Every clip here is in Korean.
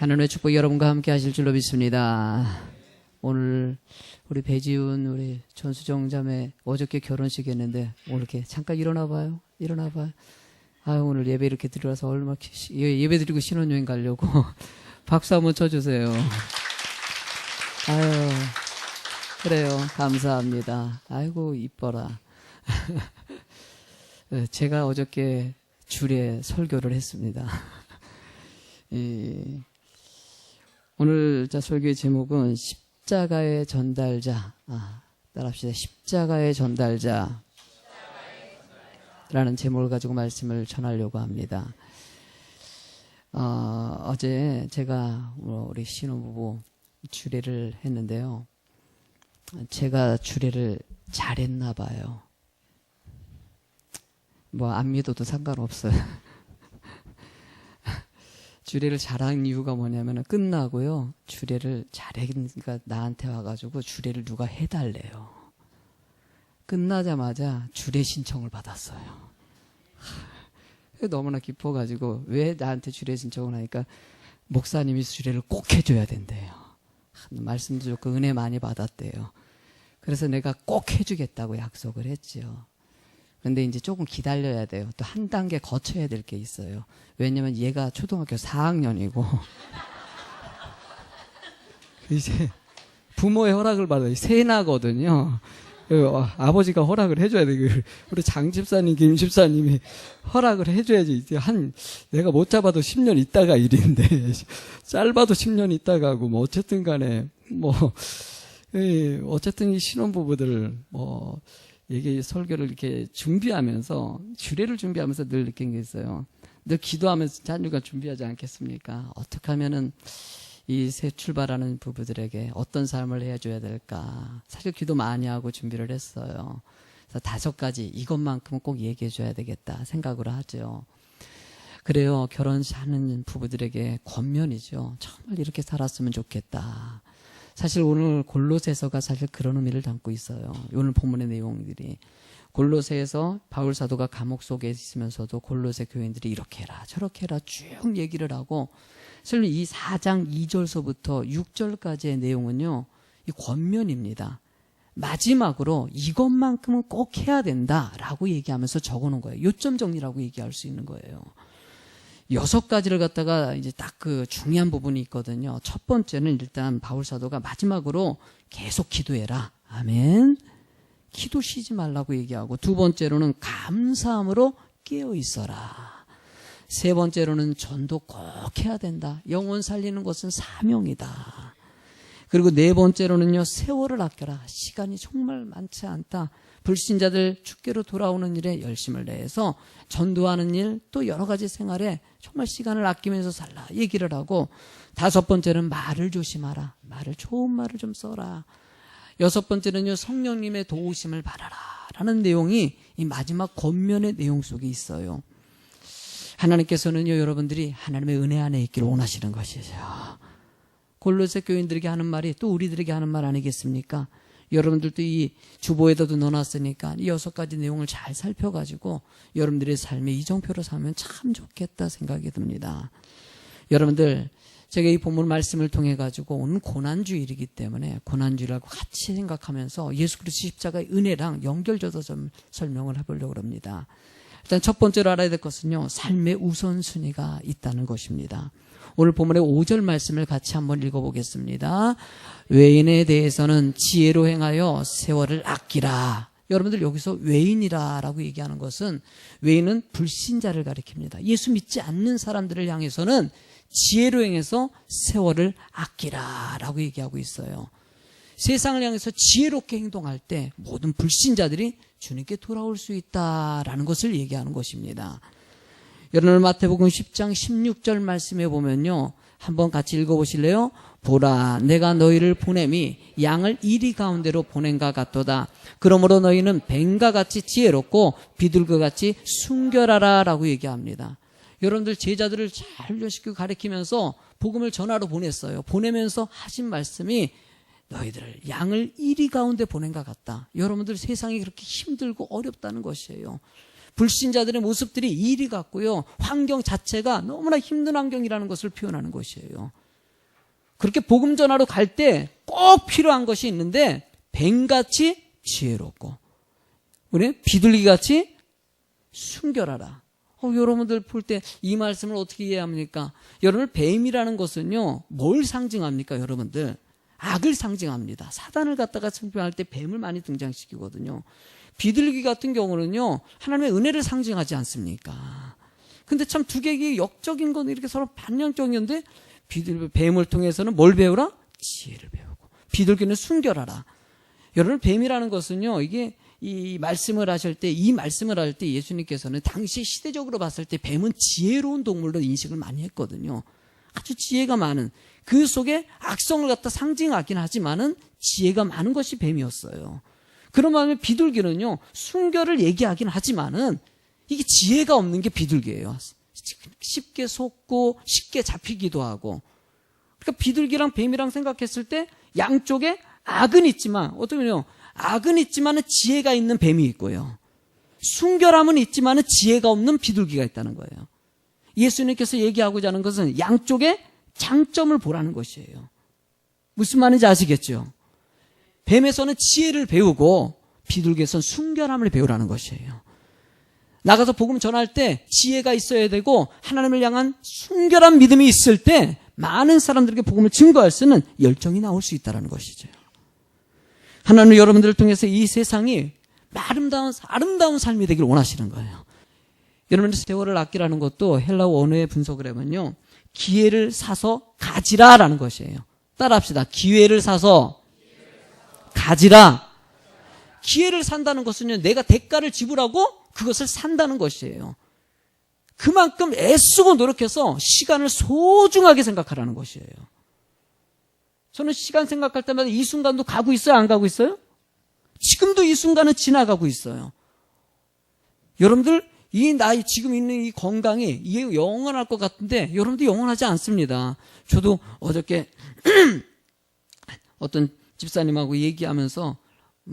하나님의 축복이 여러분과 함께 하실 줄로 믿습니다. 오늘 우리 배지훈 우리 전수정 자매 어저께 결혼식 했는데 오늘 이렇게 잠깐 일어나 봐요. 아유, 오늘 예배 이렇게 드려서 얼마나 예배 드리고 신혼여행 가려고 박수 한번 쳐주세요. 아유, 그래요. 감사합니다. 아이고 이뻐라. 제가 어저께 주례 설교를 했습니다. 오늘 설교의 제목은 십자가의 전달자. 따라합시다. 십자가의 전달자. 라는 제목을 가지고 말씀을 전하려고 합니다. 어제 제가 우리 신혼부부 주례를 했는데요. 제가 주례를 잘했나 봐요. 뭐 안 믿어도 상관없어요. 주례를 잘한 이유가 뭐냐면 끝나고요. 주례를 잘하니까 나한테 와가지고 주례를 누가 해달래요. 끝나자마자 주례 신청을 받았어요. 너무나 기뻐가지고 왜 나한테 주례 신청을 하니까 목사님이 주례를 꼭 해줘야 된대요. 말씀도 좋고 은혜 많이 받았대요. 그래서 내가 꼭 해주겠다고 약속을 했죠. 근데 이제 조금 기다려야 돼요. 또 한 단계 거쳐야 될 게 있어요. 왜냐면 얘가 초등학교 4학년이고 이제 부모의 허락을 받아요. 세나거든요. 아버지가 허락을 해줘야 돼요. 우리 장 집사님, 김 집사님이 허락을 해줘야지. 이제 내가 못 잡아도 10년 있다가 일인데 짧아도 10년 있다가 하고 뭐 어쨌든 간에 어쨌든 이 신혼부부들 이게 설교를 이렇게 준비하면서 주례를 준비하면서 늘 느낀 게 있어요. 늘 기도하면서 자녀가 준비하지 않겠습니까? 어떻게 하면은 이 새 출발하는 부부들에게 어떤 삶을 해줘야 될까? 사실 기도 많이 하고 준비를 했어요. 그래서 5가지 이것만큼은 꼭 얘기해줘야 되겠다 생각을 하죠. 그래요. 결혼하는 부부들에게 권면이죠. 정말 이렇게 살았으면 좋겠다. 사실 오늘 골로새서가 사실 그런 의미를 담고 있어요. 오늘 본문의 내용들이. 골로새에서 바울 사도가 감옥 속에 있으면서도 골로새 교인들이 이렇게 해라 저렇게 해라 쭉 얘기를 하고 사실 이 4장 2절서부터 6절까지의 내용은요. 이 권면입니다. 마지막으로 이것만큼은 꼭 해야 된다라고 얘기하면서 적어놓은 거예요. 요점 정리라고 얘기할 수 있는 거예요. 6가지를 갖다가 이제 딱 그 중요한 부분이 있거든요. 첫 번째는 일단 바울 사도가 마지막으로 계속 기도해라. 아멘. 기도 쉬지 말라고 얘기하고, 두 번째로는 감사함으로 깨어 있어라. 세 번째로는 전도 꼭 해야 된다. 영혼 살리는 것은 사명이다. 그리고 네 번째로는요, 세월을 아껴라. 시간이 정말 많지 않다. 불신자들 축계로 돌아오는 일에 열심을 내서 전도하는 일, 또 여러 가지 생활에 정말 시간을 아끼면서 살라 얘기를 하고, 5번째는 말을 조심하라. 좋은 말을 좀 써라. 6번째는요, 성령님의 도우심을 받아라 라는 내용이 이 마지막 권면의 내용 속에 있어요. 하나님께서는요, 여러분들이 하나님의 은혜 안에 있기를 원하시는 것이죠. 골로새 교인들에게 하는 말이 또 우리들에게 하는 말 아니겠습니까? 여러분들도 이 주보에다도 넣어놨으니까 이 6가지 내용을 잘 살펴가지고 여러분들의 삶의 이정표로 삼으면 참 좋겠다 생각이 듭니다. 여러분들, 제가 이 본문 말씀을 통해 가지고 오늘 고난주일이기 때문에 고난주일하고 같이 생각하면서 예수 그리스도 십자가의 은혜랑 연결져서 좀 설명을 해보려고 합니다. 일단 첫 번째로 알아야 될 것은요, 삶의 우선순위가 있다는 것입니다. 오늘 본문의 5절 말씀을 같이 한번 읽어보겠습니다. 외인에 대해서는 지혜로 행하여 세월을 아끼라. 여러분들 여기서 외인이라고 얘기하는 것은, 외인은 불신자를 가리킵니다. 예수 믿지 않는 사람들을 향해서는 지혜로 행해서 세월을 아끼라라고 얘기하고 있어요. 세상을 향해서 지혜롭게 행동할 때 모든 불신자들이 주님께 돌아올 수 있다라는 것을 얘기하는 것입니다. 여러분, 마태복음 10장 16절 말씀에 보면요, 한번 같이 읽어보실래요? 보라, 내가 너희를 보냄이 양을 이리 가운데로 보낸가 같도다. 그러므로 너희는 뱀과 같이 지혜롭고 비둘과 같이 순결하라 라고 얘기합니다. 여러분들, 제자들을 잘 훈련시키고 가르치면서 복음을 전하러 보냈어요. 보내면서 하신 말씀이 너희들을 양을 이리 가운데 보낸 것 같다. 여러분들, 세상이 그렇게 힘들고 어렵다는 것이에요. 불신자들의 모습들이 이리 같고요, 환경 자체가 너무나 힘든 환경이라는 것을 표현하는 것이에요. 그렇게 복음 전하러 갈 때 꼭 필요한 것이 있는데 뱀같이 지혜롭고 우리 비둘기같이 순결하라. 여러분들 볼 때 이 말씀을 어떻게 이해합니까? 여러분 뱀이라는 것은요 뭘 상징합니까? 여러분들 악을 상징합니다. 사단을 갖다가 상징할 때 뱀을 많이 등장시키거든요. 비둘기 같은 경우는요 하나님의 은혜를 상징하지 않습니까? 근데 참 두 개의 역적인 건 이렇게 서로 반영적인데 뱀을 통해서는 뭘 배우라? 지혜를 배우고 비둘기는 순결하라. 여러분 뱀이라는 것은요 이게 이 말씀을 할 때 예수님께서는 당시 시대적으로 봤을 때 뱀은 지혜로운 동물로 인식을 많이 했거든요. 아주 지혜가 많은 그 속에 악성을 갖다 상징하긴 하지만은 지혜가 많은 것이 뱀이었어요. 그런 마음에 비둘기는요 순결을 얘기하긴 하지만은 이게 지혜가 없는 게 비둘기예요. 쉽게 속고 쉽게 잡히기도 하고. 그러니까 비둘기랑 뱀이랑 생각했을 때 양쪽에 악은 있지만 어떠면요 악은 있지만은 지혜가 있는 뱀이 있고요. 순결함은 있지만은 지혜가 없는 비둘기가 있다는 거예요. 예수님께서 얘기하고자 하는 것은 양쪽에 장점을 보라는 것이에요. 무슨 말인지 아시겠죠? 뱀에서는 지혜를 배우고 비둘기에서는 순결함을 배우라는 것이에요. 나가서 복음 전할 때 지혜가 있어야 되고 하나님을 향한 순결한 믿음이 있을 때 많은 사람들에게 복음을 증거할 수 있는 열정이 나올 수 있다는 것이죠. 하나님은 여러분들을 통해서 이 세상이 아름다운 삶이 되기를 원하시는 거예요. 여러분들 세월을 아끼라는 것도 헬라어 언어의 분석을 해보면요 기회를 사서 가지라라는 것이에요. 따라합시다. 기회를 사서 가지라. 기회를 산다는 것은요 내가 대가를 지불하고 그것을 산다는 것이에요. 그만큼 애쓰고 노력해서 시간을 소중하게 생각하라는 것이에요. 저는 시간 생각할 때마다 이 순간도 가고 있어요? 안 가고 있어요? 지금도 이 순간은 지나가고 있어요. 여러분들 이 나이 지금 있는 이 건강이 이게 영원할 것 같은데 여러분들 영원하지 않습니다. 저도 어저께 어떤 집사님하고 얘기하면서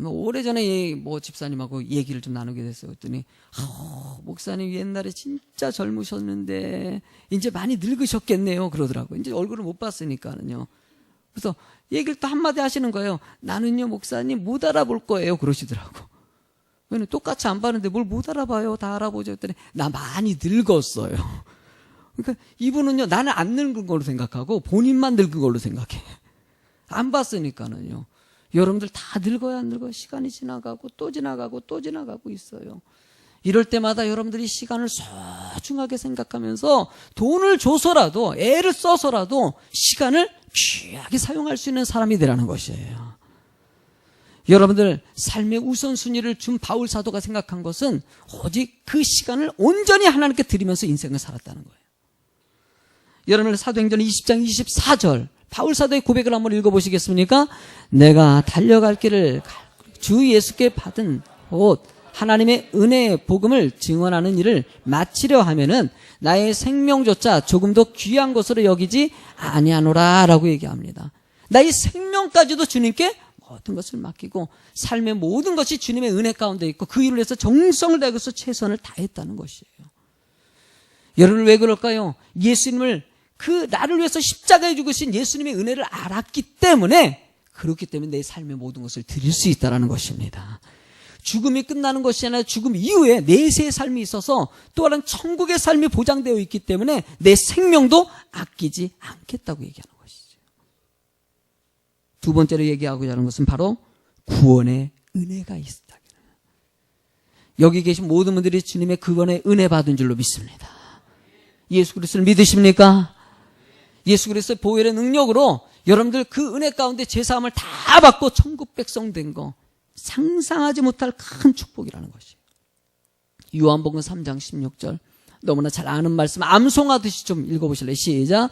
오래전에 집사님하고 얘기를 좀 나누게 됐어요. 그랬더니 목사님 옛날에 진짜 젊으셨는데 이제 많이 늙으셨겠네요 그러더라고요. 이제 얼굴을 못 봤으니까는요. 그래서 얘기를 또 한마디 하시는 거예요. 나는요 목사님 못 알아볼 거예요 그러시더라고. 왜냐면 똑같이 안 봤는데 뭘 못 알아봐요. 다 알아보죠. 했더니 나 많이 늙었어요. 그러니까 이분은요 나는 안 늙은 걸로 생각하고 본인만 늙은 걸로 생각해. 안 봤으니까는요. 여러분들 다 늙어야 안 늙어요. 시간이 지나가고 또 지나가고 또 지나가고 있어요. 이럴 때마다 여러분들이 시간을 소중하게 생각하면서 돈을 줘서라도 애를 써서라도 시간을 귀하게 사용할 수 있는 사람이 되라는 것이에요. 여러분들 삶의 우선순위를 준 바울 사도가 생각한 것은 오직 그 시간을 온전히 하나님께 드리면서 인생을 살았다는 거예요. 여러분들 사도행전 20장 24절 바울 사도의 고백을 한번 읽어보시겠습니까? 내가 달려갈 길을 주 예수께 받은 곧 하나님의 은혜의 복음을 증언하는 일을 마치려 하면은 나의 생명조차 조금도 귀한 것으로 여기지 아니하노라 라고 얘기합니다. 나의 생명까지도 주님께 모든 것을 맡기고 삶의 모든 것이 주님의 은혜 가운데 있고 그 일을 위해서 정성을 다해서 최선을 다했다는 것이에요. 여러분 왜 그럴까요? 예수님을 나를 위해서 십자가에 죽으신 예수님의 은혜를 알았기 때문에 그렇기 때문에 내 삶의 모든 것을 드릴 수 있다는 것입니다. 죽음이 끝나는 것이 아니라 죽음 이후에 내세의 삶이 있어서 또 다른 천국의 삶이 보장되어 있기 때문에 내 생명도 아끼지 않겠다고 얘기하는 것이죠. 두 번째로 얘기하고자 하는 것은 바로 구원의 은혜가 있다. 여기 계신 모든 분들이 주님의 구원의 은혜 받은 줄로 믿습니다. 예수 그리스도를 믿으십니까? 예수 그리스도의 보혈의 능력으로 여러분들 그 은혜 가운데 제사함을 다 받고 천국 백성 된 거 상상하지 못할 큰 축복이라는 것이에요. 요한복음 3장 16절 너무나 잘 아는 말씀 암송하듯이 좀 읽어보실래요? 시작.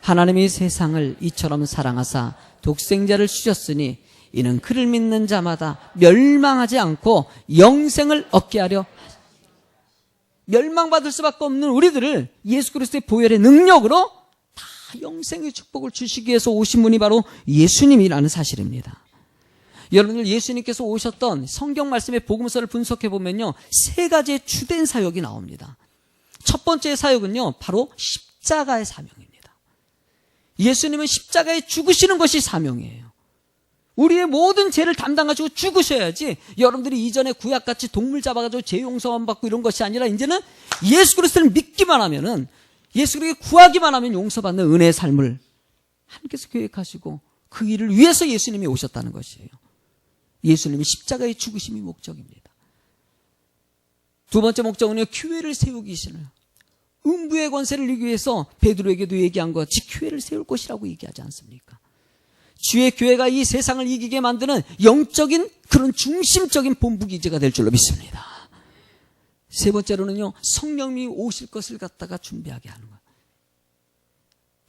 하나님이 세상을 이처럼 사랑하사 독생자를 주셨으니 이는 그를 믿는 자마다 멸망하지 않고 영생을 얻게 하려 멸망받을 수밖에 없는 우리들을 예수 그리스도의 보혈의 능력으로 다 영생의 축복을 주시기 위해서 오신 분이 바로 예수님이라는 사실입니다. 여러분들 예수님께서 오셨던 성경 말씀의 복음서를 분석해 보면요 3가지의 주된 사역이 나옵니다. 첫 번째 사역은요 바로 십자가의 사명입니다. 예수님은 십자가에 죽으시는 것이 사명이에요. 우리의 모든 죄를 담당하시고 죽으셔야지 여러분들이 이전에 구약같이 동물 잡아가지고 죄 용서만 받고 이런 것이 아니라 이제는 예수 그리스도를 믿기만 하면은 예수 그리스도를 구하기만 하면 용서받는 은혜의 삶을 하나님께서 계획하시고 그 일을 위해서 예수님이 오셨다는 것이에요. 예수님이 십자가의 죽으심이 목적입니다. 두 번째 목적은요, 교회를 세우기 싫어요. 음부의 권세를 이기기 위해서 베드로에게도 얘기한 것 같이 교회를 세울 것이라고 얘기하지 않습니까? 주의 교회가 이 세상을 이기게 만드는 영적인 그런 중심적인 본부기지가 될 줄로 믿습니다. 세 번째로는요, 성령님이 오실 것을 갖다가 준비하게 하는 거예요.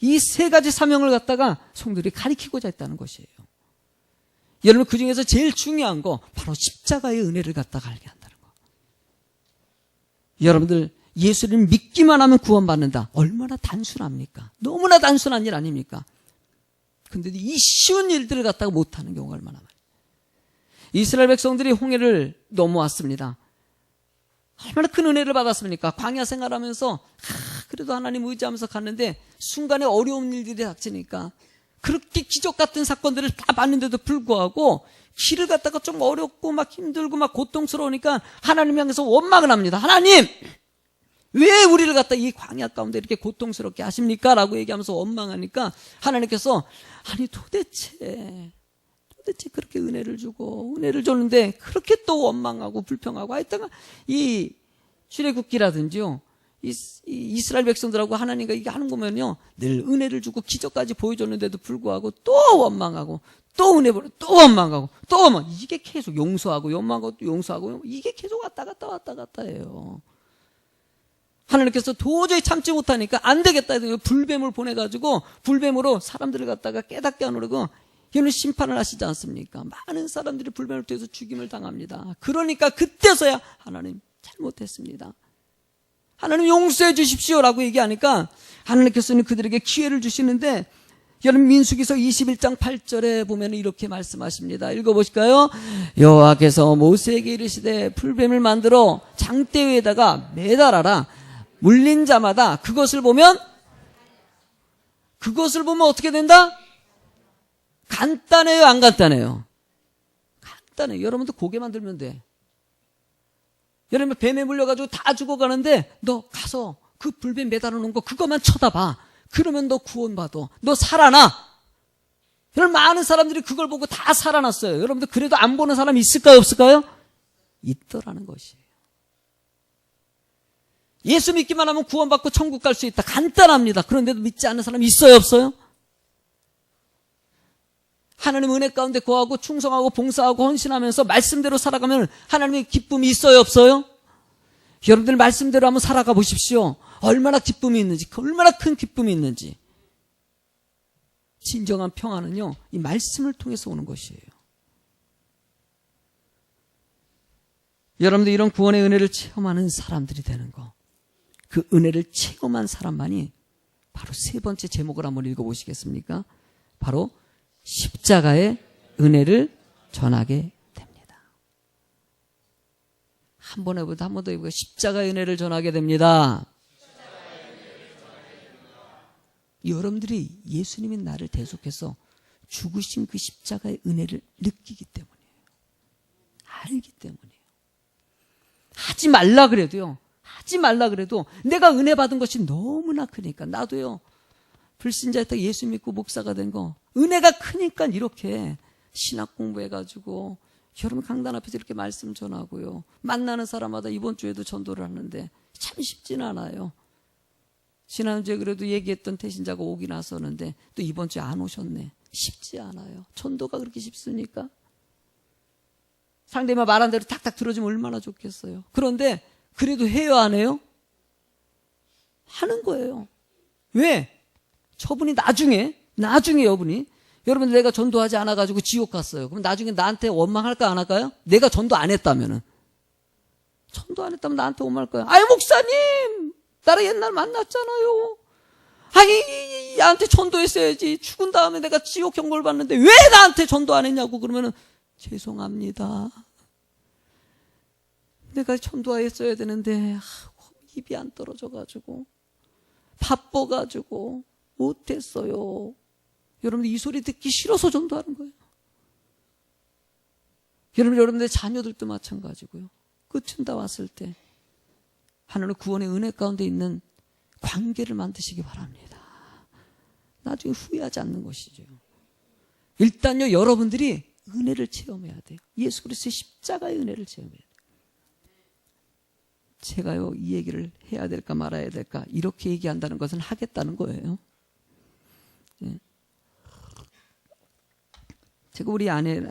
이 세 가지 사명을 갖다가 성도들이 가리키고자 했다는 것이에요. 여러분, 그 중에서 제일 중요한 거 바로 십자가의 은혜를 갖다가 알게 한다는 거. 여러분들, 예수를 믿기만 하면 구원받는다. 얼마나 단순합니까? 너무나 단순한 일 아닙니까? 근데 이 쉬운 일들을 갖다가 못하는 경우가 얼마나 많아요. 이스라엘 백성들이 홍해를 넘어왔습니다. 얼마나 큰 은혜를 받았습니까? 광야 생활하면서 그래도 하나님 의지하면서 갔는데 순간에 어려운 일들이 닥치니까 그렇게 기적 같은 사건들을 다 봤는데도 불구하고 길을 갖다가 좀 어렵고 막 힘들고 막 고통스러우니까 하나님 향해서 원망을 합니다. 하나님! 왜 우리를 갖다 이 광야 가운데 이렇게 고통스럽게 하십니까? 라고 얘기하면서 원망하니까 하나님께서 아니 도대체 그렇게 은혜를 주고 은혜를 줬는데 그렇게 또 원망하고 불평하고 하여튼 이 출애굽기라든지요, 이스라엘 백성들하고 하나님과 이게 하는 거면요 늘 은혜를 주고 기적까지 보여줬는데도 불구하고 또 원망하고 또 은혜 보고 또 원망하고 또 원망, 이게 계속 용서하고 원망하고 또 용서하고 이게 계속 왔다 갔다 해요. 하나님께서 도저히 참지 못하니까 안 되겠다 해서 불뱀을 보내가지고 불뱀으로 사람들을 갖다가 깨닫게 하느라고 이는 심판을 하시지 않습니까? 많은 사람들이 불뱀을 통해서 죽임을 당합니다. 그러니까 그때서야 하나님 잘못했습니다. 하나님 용서해 주십시오라고 얘기하니까 하나님께서는 그들에게 기회를 주시는데 여러분 민수기서 21장 8절에 보면 이렇게 말씀하십니다. 읽어보실까요? 여호와께서 모세에게 이르시되 불뱀을 만들어 장대 위에다가 매달아라. 물린 자마다 그것을 보면 어떻게 된다? 간단해요, 안 간단해요? 간단해요. 여러분도 고개 만들면 돼. 여러분 뱀에 물려가지고 다 죽어가는데 너 가서 그 불뱀 매달아 놓은 거 그것만 쳐다봐. 그러면 너 구원받아. 너 살아나. 여러분 많은 사람들이 그걸 보고 다 살아났어요. 여러분들 그래도 안 보는 사람 있을까요, 없을까요? 있더라는 것이에요. 예수 믿기만 하면 구원받고 천국 갈 수 있다. 간단합니다. 그런데도 믿지 않는 사람이 있어요, 없어요? 하나님 은혜 가운데 거하고 충성하고 봉사하고 헌신하면서 말씀대로 살아가면 하나님의 기쁨이 있어요, 없어요? 여러분들 말씀대로 한번 살아가 보십시오. 얼마나 기쁨이 있는지, 얼마나 큰 기쁨이 있는지. 진정한 평안은요, 이 말씀을 통해서 오는 것이에요. 여러분들 이런 구원의 은혜를 체험하는 사람들이 되는 거, 그 은혜를 체험한 사람만이 바로 세 번째 제목을 한번 읽어보시겠습니까? 바로 십자가의 은혜를 전하게 됩니다. 한 번 해보다 한 번 더 해보고 십자가의 은혜를 전하게 됩니다. 여러분들이 예수님이 나를 대속해서 죽으신 그 십자가의 은혜를 느끼기 때문이에요. 알기 때문이에요. 하지 말라 그래도 내가 은혜 받은 것이 너무나 크니까. 나도요 불신자였다가 예수 믿고 목사가 된 거 은혜가 크니까 이렇게 신학 공부해가지고 여러분 강단 앞에서 이렇게 말씀 전하고요, 만나는 사람마다 이번 주에도 전도를 하는데 참 쉽진 않아요. 지난주에 그래도 얘기했던 태신자가 오긴 왔었는데 또 이번 주에 안 오셨네. 쉽지 않아요. 전도가 그렇게 쉽습니까? 상대방 말한 대로 탁탁 들어주면 얼마나 좋겠어요. 그런데 그래도 해요, 안 해요? 하는 거예요. 왜? 저분이 나중에 여러분이 여러분 내가 전도하지 않아가지고 지옥 갔어요. 그럼 나중에 나한테 원망할까 안 할까요? 내가 전도 안 했다면은. 전도 안 했다면 나한테 원망할 거야. 아이 목사님 나랑 옛날 만났잖아요. 아니 나한테 전도했어야지. 죽은 다음에 내가 지옥 경고를 받는데 왜 나한테 전도 안 했냐고. 그러면은 죄송합니다. 내가 전도했어야 되는데 입이 안 떨어져가지고 바빠가지고 못했어요. 여러분들 이 소리 듣기 싫어서 전도하는 거예요. 여러분들 자녀들도 마찬가지고요. 끝은 다 왔을 때 하나님의 구원의 은혜 가운데 있는 관계를 만드시기 바랍니다. 나중에 후회하지 않는 것이죠. 일단요, 여러분들이 은혜를 체험해야 돼요. 예수 그리스도의 십자가의 은혜를 체험해야 돼요. 제가요, 이 얘기를 해야 될까 말아야 될까 이렇게 얘기한다는 것은 하겠다는 거예요. 예. 제가 우리 아내,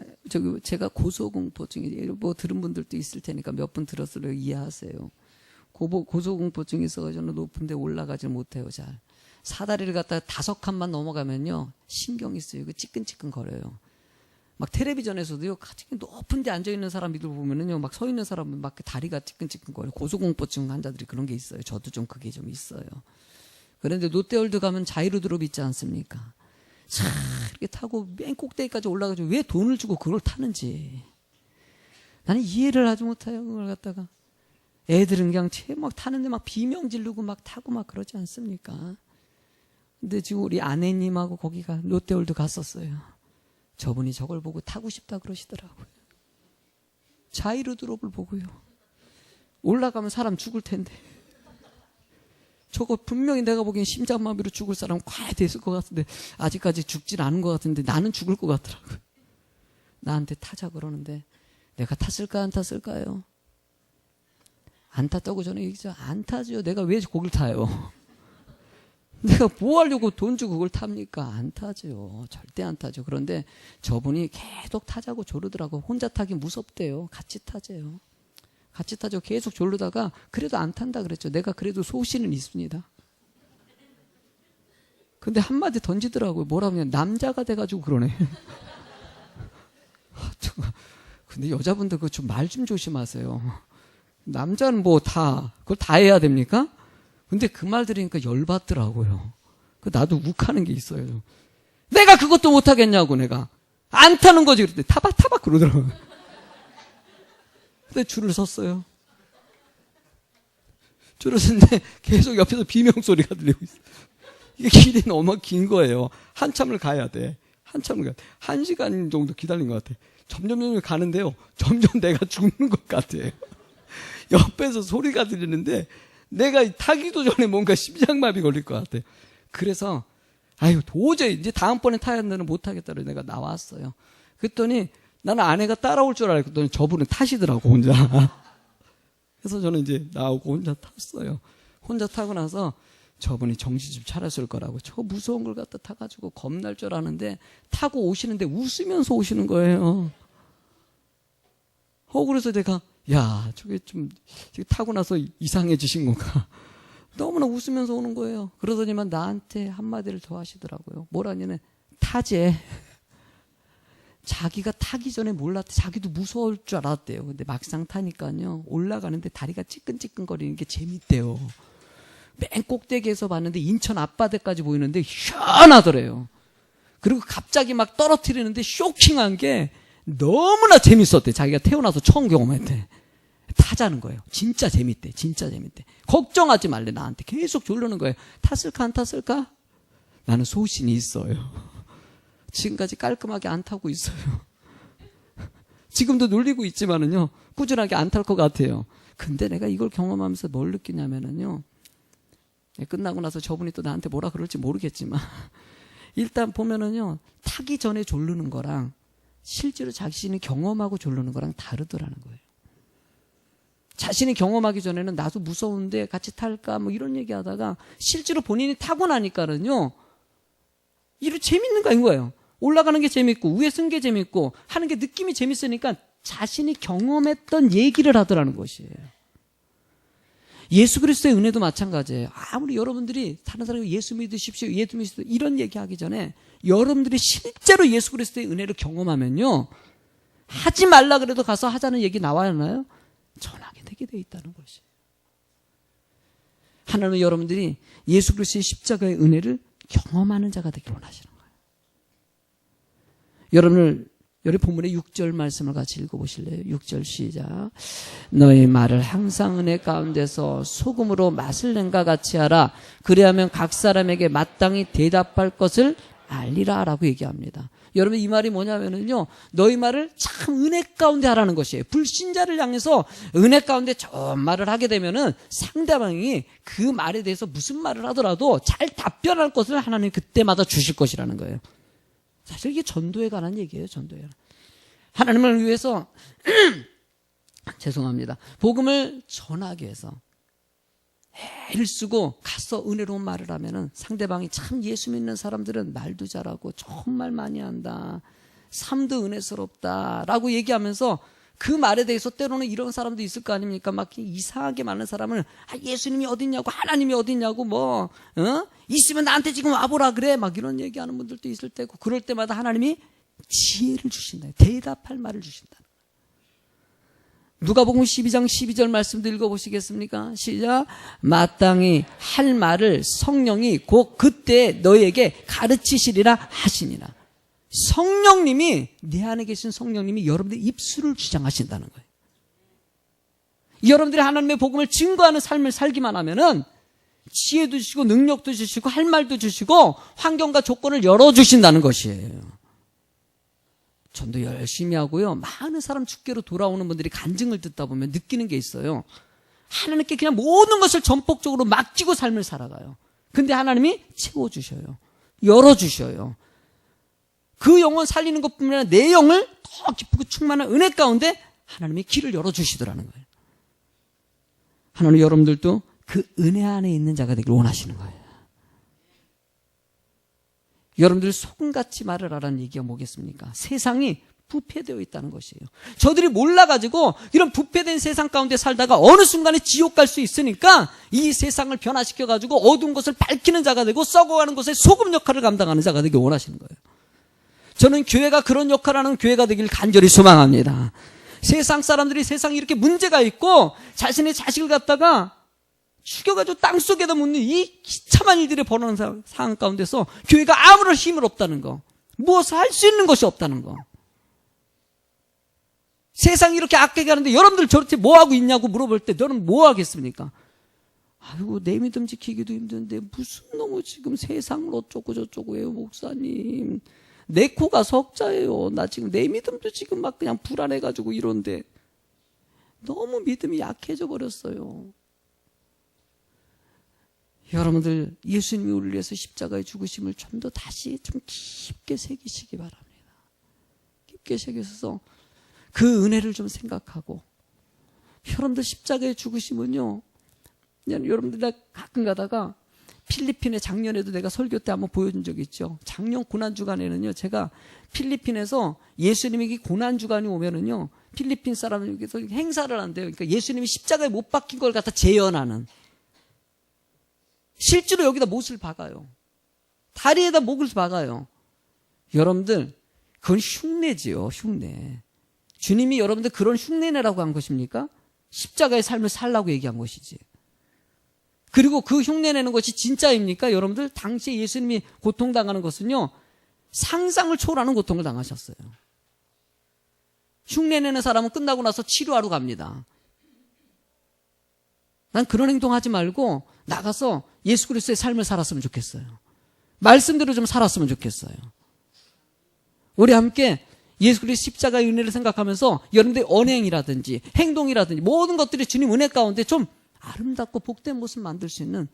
제가 고소공포증이, 뭐 들은 분들도 있을 테니까 몇 분 들었으면 이해하세요. 고소공포증이 있어서 저는 높은 데 올라가지 못해요, 잘. 사다리를 갖다가 5칸만 넘어가면요, 신경이 쓰여요. 찌끈찌끈 거려요. 막 텔레비전에서도요, 높은 데 앉아있는 사람들 보면은요, 막 서 있는 사람은 막 다리가 찌끈찌끈 거려요. 고소공포증 환자들이 그런 게 있어요. 저도 좀 그게 좀 있어요. 그런데 롯데월드 가면 자이로드롭 있지 않습니까? 차, 이렇게 타고 맨 꼭대기까지 올라가지고 왜 돈을 주고 그걸 타는지. 나는 이해를 하지 못해요, 그걸 갖다가. 애들은 그냥 막 타는데 막 비명 지르고 막 타고 막 그러지 않습니까? 근데 지금 우리 아내님하고 거기가 롯데월드 갔었어요. 저분이 저걸 보고 타고 싶다 그러시더라고요. 자이로드롭을 보고요. 올라가면 사람 죽을 텐데. 저거 분명히 내가 보기엔 심장마비로 죽을 사람 과연 됐을 것 같은데 아직까지 죽진 않은 것 같은데 나는 죽을 것 같더라고요. 나한테 타자 그러는데 내가 탔을까 안 탔을까요? 안 탔다고 저는 얘기죠. 안 타죠. 내가 왜 거길 타요? 내가 뭐 하려고 돈 주고 그걸 탑니까? 안 타죠. 절대 안 타죠. 그런데 저분이 계속 타자고 조르더라고. 혼자 타기 무섭대요. 같이 타재요. 같이 타죠. 계속 졸르다가 그래도 안 탄다 그랬죠. 내가 그래도 소신은 있습니다. 근데 한마디 던지더라고요. 뭐라고 하면 남자가 돼가지고 그러네. 근데 여자분들 그거 좀 말 좀 조심하세요. 남자는 뭐 그걸 다 해야 됩니까? 근데 그 말 들으니까 열받더라고요. 나도 욱하는 게 있어요. 내가 그것도 못하겠냐고 내가. 안 타는 거지. 그랬더니 타봐 그러더라고요. 근데 줄을 섰어요. 줄을 섰는데 계속 옆에서 비명소리가 들리고 있어요. 이게 길이 너무 긴 거예요. 한참을 가야 돼. 1시간 정도 기다린 것 같아. 점점 가는데요. 점점 내가 죽는 것 같아요. 옆에서 소리가 들리는데 내가 타기도 전에 뭔가 심장마비 걸릴 것 같아요. 그래서 도저히 이제 다음번에 타야 한다는 못하겠다고 내가 나왔어요. 그랬더니 나는 아내가 따라올 줄 알았더니 저분은 타시더라고 혼자. 그래서 저는 이제 나오고 혼자 탔어요. 혼자 타고 나서 저분이 정신 좀 차렸을 거라고 저 무서운 걸 갖다 타가지고 겁날 줄 아는데 타고 오시는데 웃으면서 오시는 거예요. 그래서 내가 저게 좀 타고 나서 이상해지신 건가. 너무나 웃으면서 오는 거예요. 그러더니만 나한테 한마디를 더 하시더라고요. 뭐라냐면 타재. 자기가 타기 전에 몰랐대. 자기도 무서울 줄 알았대요. 근데 막상 타니까요. 올라가는데 다리가 찌끈찌끈거리는 게 재밌대요. 맨 꼭대기에서 봤는데 인천 앞바다까지 보이는데 시원하더래요. 그리고 갑자기 막 떨어뜨리는데 쇼킹한 게 너무나 재밌었대. 자기가 태어나서 처음 경험했대. 타자는 거예요. 진짜 재밌대. 걱정하지 말래. 나한테 계속 졸르는 거예요. 탔을까 안 탔을까? 나는 소신이 있어요. 지금까지 깔끔하게 안 타고 있어요. 지금도 놀리고 있지만은요, 꾸준하게 안 탈 것 같아요. 근데 내가 이걸 경험하면서 뭘 느끼냐면은요, 끝나고 나서 저분이 또 나한테 뭐라 그럴지 모르겠지만, 일단 보면은요, 타기 전에 졸르는 거랑 실제로 자신이 경험하고 졸르는 거랑 다르더라는 거예요. 자신이 경험하기 전에는 나도 무서운데 같이 탈까 뭐 이런 얘기 하다가 실제로 본인이 타고 나니까는요, 이거 재밌는 거예요. 올라가는 게 재밌고 위에 쓴 게 재밌고 하는 게 느낌이 재밌으니까 자신이 경험했던 얘기를 하더라는 것이에요. 예수 그리스도의 은혜도 마찬가지예요. 아무리 여러분들이 다른 사람이 예수 믿으십시오, 예수 믿으십시오 이런 얘기하기 전에 여러분들이 실제로 예수 그리스도의 은혜를 경험하면요, 하지 말라 그래도 가서 하자는 얘기 나와야 하나요? 전하게 되게 돼 있다는 것이에요. 하나님은 여러분들이 예수 그리스도의 십자가의 은혜를 경험하는 자가 되길 원하시는 거예요. 여러분 본문의 6절 말씀을 같이 읽어보실래요? 6절 시작. 너희 말을 항상 은혜 가운데서 소금으로 맛을 낸과 같이 하라. 그리하면 각 사람에게 마땅히 대답할 것을 알리라 라고 얘기합니다. 여러분 이 말이 뭐냐면은요, 너희 말을 참 은혜 가운데 하라는 것이에요. 불신자를 향해서 은혜 가운데 좋은 말을 하게 되면은 상대방이 그 말에 대해서 무슨 말을 하더라도 잘 답변할 것을 하나님 그때마다 주실 것이라는 거예요. 사실 이게 전도에 관한 얘기예요. 전도에 관한. 하나님을 위해서 죄송합니다. 복음을 전하기 위해서 애를 쓰고 가서 은혜로운 말을 하면은 상대방이 참 예수 믿는 사람들은 말도 잘하고 좋은 말 많이 한다, 삶도 은혜스럽다 라고 얘기하면서 그 말에 대해서 때로는 이런 사람도 있을 거 아닙니까? 막 이상하게 많은 사람을 예수님이 어딨냐고, 하나님이 어딨냐고, 있으면 나한테 지금 와보라 그래, 막 이런 얘기하는 분들도 있을 때고, 그럴 때마다 하나님이 지혜를 주신다, 대답할 말을 주신다. 누가복음 12장 12절 말씀도 읽어보시겠습니까? 시작. 마땅히 할 말을 성령이 곧 그때 너희에게 가르치시리라 하시니라. 성령님이, 내 안에 계신 성령님이 여러분들의 입술을 주장하신다는 거예요. 여러분들이 하나님의 복음을 증거하는 삶을 살기만 하면은 지혜도 주시고 능력도 주시고 할 말도 주시고 환경과 조건을 열어주신다는 것이에요. 전도 열심히 하고요, 많은 사람 축계로 돌아오는 분들이 간증을 듣다 보면 느끼는 게 있어요. 하나님께 그냥 모든 것을 전폭적으로 맡기고 삶을 살아가요. 근데 하나님이 채워주셔요. 열어주셔요. 그 영혼 살리는 것뿐만 아니라 내 영을 더 기쁘고 충만한 은혜 가운데 하나님이 길을 열어주시더라는 거예요. 하나님 여러분들도 그 은혜 안에 있는 자가 되길 원하시는 거예요. 여러분들 소금같이 말을 하라는 얘기가 뭐겠습니까? 세상이 부패되어 있다는 것이에요. 저들이 몰라가지고 이런 부패된 세상 가운데 살다가 어느 순간에 지옥 갈 수 있으니까 이 세상을 변화시켜가지고 어두운 것을 밝히는 자가 되고 썩어가는 것에 소금 역할을 감당하는 자가 되길 원하시는 거예요. 저는 교회가 그런 역할을 하는 교회가 되길 간절히 소망합니다. 세상 사람들이 세상에 이렇게 문제가 있고 자신의 자식을 갖다가 죽여가지고 땅속에다 묻는 이 기참한 일들이 벌어지는 상황 가운데서 교회가 아무런 힘을 없다는 거, 무엇을 할 수 있는 것이 없다는 거. 세상이 이렇게 악하게 가는데 여러분들 저렇게 뭐하고 있냐고 물어볼 때 너는 뭐 하겠습니까? 아이고 내 믿음 지키기도 힘든데 무슨 놈의 지금 세상을 어쩌고 저쩌고 해요 목사님. 내 코가 석자예요. 나 지금 내 믿음도 지금 막 그냥 불안해가지고 이런데 너무 믿음이 약해져 버렸어요. 여러분들 예수님이 우리를 위해서 십자가의 죽으심을 좀 더 다시 좀 깊게 새기시기 바랍니다. 깊게 새기셔서 그 은혜를 좀 생각하고, 여러분들 십자가의 죽으심은요, 여러분들 나 가끔 가다가 필리핀에 작년에도 내가 설교 때 한번 보여준 적이 있죠. 작년 고난주간에는요, 제가 필리핀에서 예수님이 고난주간이 오면은요, 필리핀 사람들께서 행사를 한대요. 그러니까 예수님이 십자가에 못 박힌 걸 갖다 재현하는. 실제로 여기다 못을 박아요. 다리에다 목을 박아요. 여러분들, 그건 흉내지요, 흉내. 주님이 여러분들 그런 흉내내라고 한 것입니까? 십자가의 삶을 살라고 얘기한 것이지. 그리고 그 흉내내는 것이 진짜입니까? 여러분들, 당시에 예수님이 고통당하는 것은요, 상상을 초월하는 고통을 당하셨어요. 흉내내는 사람은 끝나고 나서 치료하러 갑니다. 난 그런 행동하지 말고 나가서 예수 그리스도의 삶을 살았으면 좋겠어요. 말씀대로 좀 살았으면 좋겠어요. 우리 함께 예수 그리스도의 십자가의 은혜를 생각하면서 여러분들의 언행이라든지 행동이라든지 모든 것들이 주님 은혜 가운데 좀 아름답고 복된 모습 만들 수 있는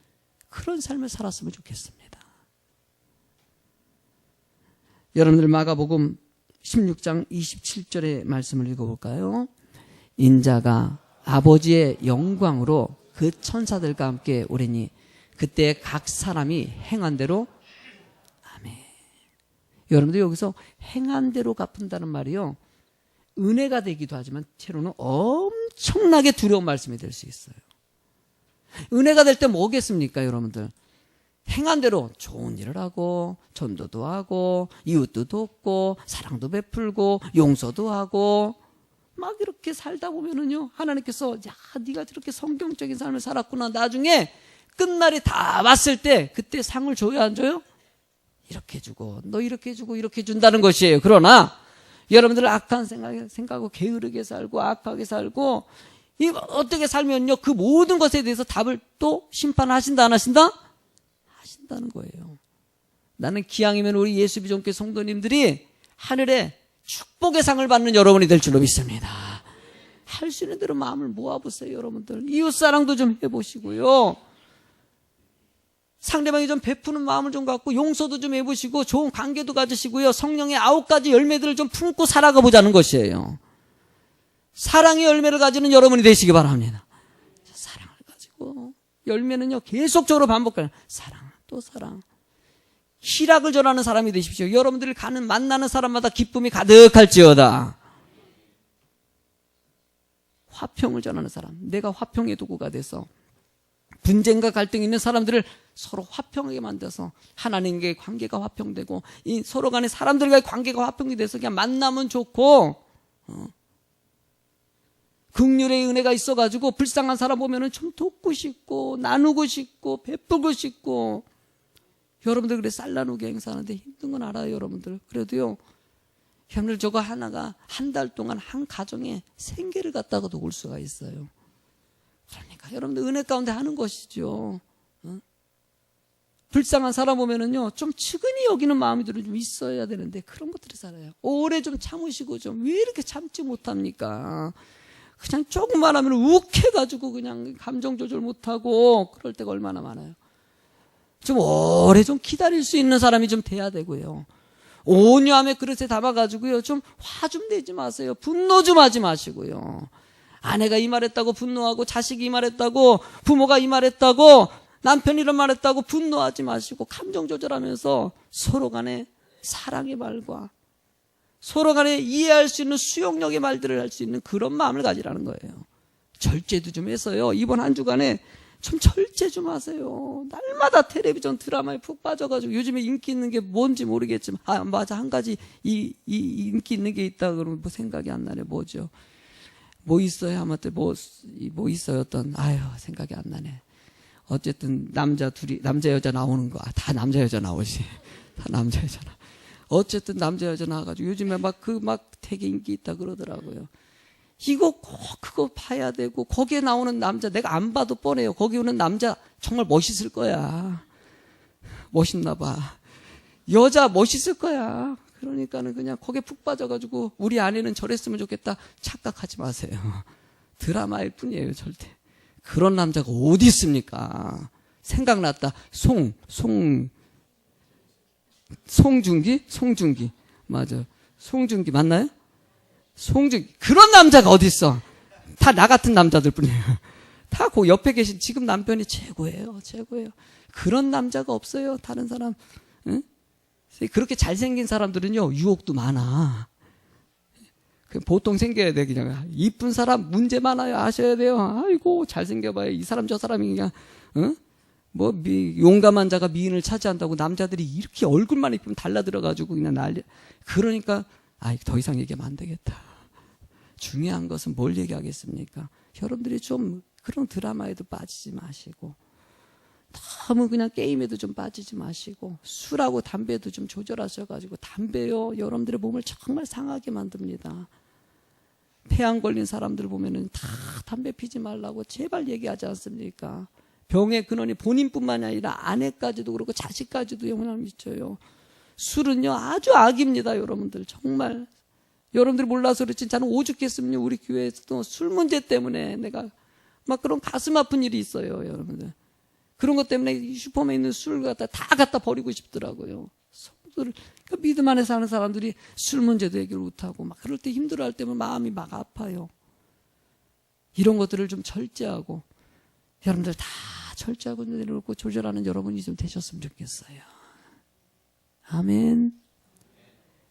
그런 삶을 살았으면 좋겠습니다. 여러분들 마가복음 16장 27절의 말씀을 읽어볼까요? 인자가 아버지의 영광으로 그 천사들과 함께 오리니 그때 각 사람이 행한 대로, 아멘. 여러분들 여기서 행한 대로 갚는다는 말이요, 은혜가 되기도 하지만 때로는 엄청나게 두려운 말씀이 될 수 있어요. 은혜가 될 때 뭐겠습니까, 여러분들? 행한 대로 좋은 일을 하고 전도도 하고 이웃도 돕고 사랑도 베풀고 용서도 하고 막 이렇게 살다 보면은요, 하나님께서 야, 네가 저렇게 성경적인 삶을 살았구나. 나중에 끝날이 다 왔을 때 그때 상을 줘요, 안 줘요? 이렇게 주고 너 이렇게 주고 이렇게 준다는 것이에요. 그러나 여러분들 악한 생각하고 게으르게 살고 악하게 살고 이 어떻게 살면요, 그 모든 것에 대해서 답을 또 심판하신다 안 하신다? 하신다는 거예요. 나는 기왕이면 우리 예수비전교회 성도님들이 하늘에 축복의 상을 받는 여러분이 될 줄로 믿습니다. 할 수 있는 대로 마음을 모아보세요, 여러분들. 이웃사랑도 좀 해보시고요. 상대방이 좀 베푸는 마음을 좀 갖고 용서도 좀 해보시고 좋은 관계도 가지시고요. 성령의 9가지 열매들을 좀 품고 살아가 보자는 것이에요. 사랑의 열매를 가지는 여러분이 되시기 바랍니다. 사랑을 가지고 열매는요 계속적으로 반복하는 사랑 또 사랑. 희락을 전하는 사람이 되십시오. 여러분들이 만나는 사람마다 기쁨이 가득할지어다. 화평을 전하는 사람. 내가 화평의 도구가 돼서 분쟁과 갈등이 있는 사람들을 서로 화평하게 만들어서 하나님과의 관계가 화평되고 이 서로 간에 사람들과의 관계가 화평이 돼서 그냥 만나면 좋고 긍휼의 은혜가 있어가지고 불쌍한 사람 보면은 좀 돕고 싶고 나누고 싶고 베풀고 싶고. 여러분들 그래 쌀 나누기 행사하는데 힘든 건 알아요, 여러분들. 그래도요, 여러분들 저거 하나가 한 달 동안 한 가정에 생계를 갖다가도 올 수가 있어요. 그러니까 여러분들 은혜 가운데 하는 것이죠. 불쌍한 사람 보면은요, 좀 측은히 여기는 마음들은 좀 있어야 되는데 그런 것들이 살아요. 오래 좀 참으시고 좀 왜 이렇게 참지 못합니까? 그냥 조금만 하면 욱해가지고 그냥 감정 조절 못하고 그럴 때가 얼마나 많아요. 좀 오래 좀 기다릴 수 있는 사람이 좀 돼야 되고요. 온유함의 그릇에 담아가지고요. 좀 화 좀 내지 마세요. 분노 좀 하지 마시고요. 아내가 이 말했다고 분노하고 자식이 이 말했다고 부모가 이 말했다고 남편이 이런 말했다고 분노하지 마시고 감정 조절하면서 서로 간에 사랑의 말과 서로 간에 이해할 수 있는 수용력의 말들을 할 수 있는 그런 마음을 가지라는 거예요. 절제도 좀 해서요. 이번 한 주간에 좀 절제 좀 하세요. 날마다 텔레비전 드라마에 푹 빠져가지고 요즘에 인기 있는 게 뭔지 모르겠지만 맞아 한 가지 이 인기 있는 게 있다 그러면 뭐 생각이 안 나네. 뭐죠? 뭐 있어요? 아무튼 뭐 있어요? 생각이 안 나네. 어쨌든 남자 여자 나오는 거 다 남자 여자 나오지. 다 남자 여자 나. 어쨌든 남자 여자 나와가지고 요즘에 막 되게 인기 있다 그러더라고요. 이거 꼭 그거 봐야 되고 거기에 나오는 남자 내가 안 봐도 뻔해요. 거기 오는 남자 정말 멋있을 거야. 멋있나 봐. 여자 멋있을 거야. 그러니까는 그냥 거기에 푹 빠져가지고 우리 아내는 저랬으면 좋겠다 착각하지 마세요. 드라마일 뿐이에요. 절대. 그런 남자가 어디 있습니까? 생각났다. 송중기 맞아. 송중기 맞나요? 송중기 그런 남자가 어디 있어? 다 나 같은 남자들 뿐이에요. 다 그 옆에 계신 지금 남편이 최고예요. 그런 남자가 없어요. 다른 사람. 응? 그렇게 잘생긴 사람들은요 유혹도 많아. 보통 생겨야 돼. 그냥 이쁜 사람 문제 많아요. 아셔야 돼요. 아이고 잘생겨봐요. 이 사람 저 사람이 그냥 응? 용감한 자가 미인을 차지한다고 남자들이 이렇게 얼굴만 이쁘면 달라들어가지고 그냥 난리. 그러니까 더 이상 얘기하면 안 되겠다. 중요한 것은 뭘 얘기하겠습니까? 여러분들이 좀 그런 드라마에도 빠지지 마시고 너무 그냥 게임에도 좀 빠지지 마시고 술하고 담배도 좀 조절하셔가지고 담배요 여러분들의 몸을 정말 상하게 만듭니다. 폐암 걸린 사람들 보면은 다 담배 피지 말라고 제발 얘기하지 않습니까? 병의 근원이 본인뿐만이 아니라 아내까지도 그렇고 자식까지도 영향을 미쳐요. 술은요 아주 악입니다. 여러분들 정말 여러분들이 몰라서 그렇지 저는 오죽했으면 우리 교회에서도 술 문제 때문에 내가 막 그런 가슴 아픈 일이 있어요. 여러분들 그런 것 때문에 슈퍼맨에 있는 술 다 갖다 버리고 싶더라고요. 그러니까 믿음 안에 사는 사람들이 술 문제도 해결 못하고 막 그럴 때 힘들어할 때면 마음이 막 아파요. 이런 것들을 좀 절제하고 여러분들 다 절제하고 내려놓고 조절하는 여러분이 좀 되셨으면 좋겠어요. 아멘.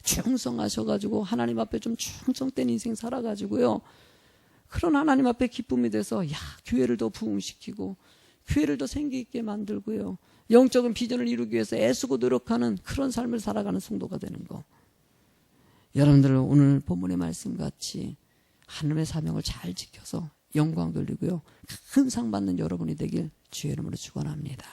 충성하셔가지고 하나님 앞에 좀 충성된 인생 살아가지고요. 그런 하나님 앞에 기쁨이 돼서 교회를 더 부흥시키고 교회를 더 생기 있게 만들고요. 영적인 비전을 이루기 위해서 애쓰고 노력하는 그런 삶을 살아가는 성도가 되는 거. 여러분들 오늘 본문의 말씀같이 하나님의 사명을 잘 지켜서 영광 돌리고요. 큰 상 받는 여러분이 되길 주의 이름으로 축원합니다.